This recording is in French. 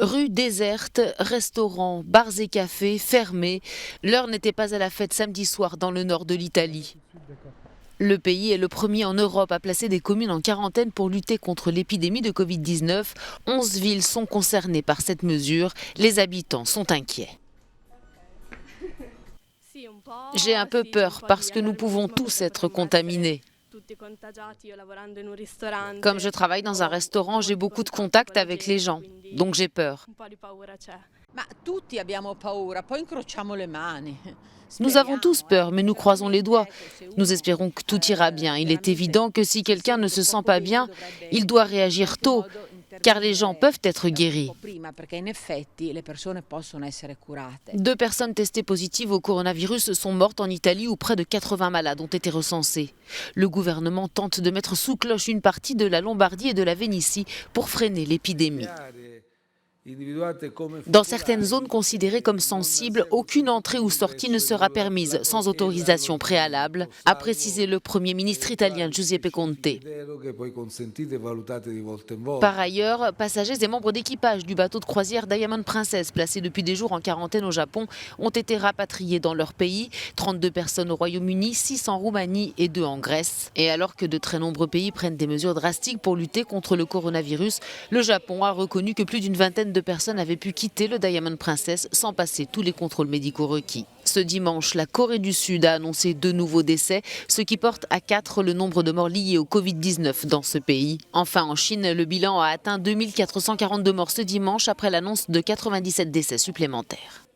Rues désertes, restaurants, bars et cafés fermés. L'heure n'était pas à la fête samedi soir dans le nord de l'Italie. Le pays est le premier en Europe à placer des communes en quarantaine pour lutter contre l'épidémie de Covid-19. 11 villes sont concernées par cette mesure. Les habitants sont inquiets. J'ai un peu peur parce que nous pouvons tous être contaminés. Comme je travaille dans un restaurant, j'ai beaucoup de contacts avec les gens, donc j'ai peur. Nous avons tous peur, mais nous croisons les doigts. Nous espérons que tout ira bien. Il est évident que si quelqu'un ne se sent pas bien, il doit réagir tôt, car les gens peuvent être guéris. 2 personnes testées positives au coronavirus sont mortes en Italie où près de 80 malades ont été recensés. Le gouvernement tente de mettre sous cloche une partie de la Lombardie et de la Vénétie pour freiner l'épidémie. Dans certaines zones considérées comme sensibles, aucune entrée ou sortie ne sera permise sans autorisation préalable, a précisé le Premier ministre italien Giuseppe Conte. Par ailleurs, passagers et membres d'équipage du bateau de croisière Diamond Princess, placés depuis des jours en quarantaine au Japon, ont été rapatriés dans leur pays. 32 personnes au Royaume-Uni, 6 en Roumanie et 2 en Grèce. Et alors que de très nombreux pays prennent des mesures drastiques pour lutter contre le coronavirus, le Japon a reconnu que plus d'une vingtaine de personnes avaient pu quitter le Diamond Princess sans passer tous les contrôles médicaux requis. Ce dimanche, la Corée du Sud a annoncé 2 nouveaux décès, ce qui porte à 4 le nombre de morts liés au Covid-19 dans ce pays. Enfin, en Chine, le bilan a atteint 2442 morts ce dimanche après l'annonce de 97 décès supplémentaires.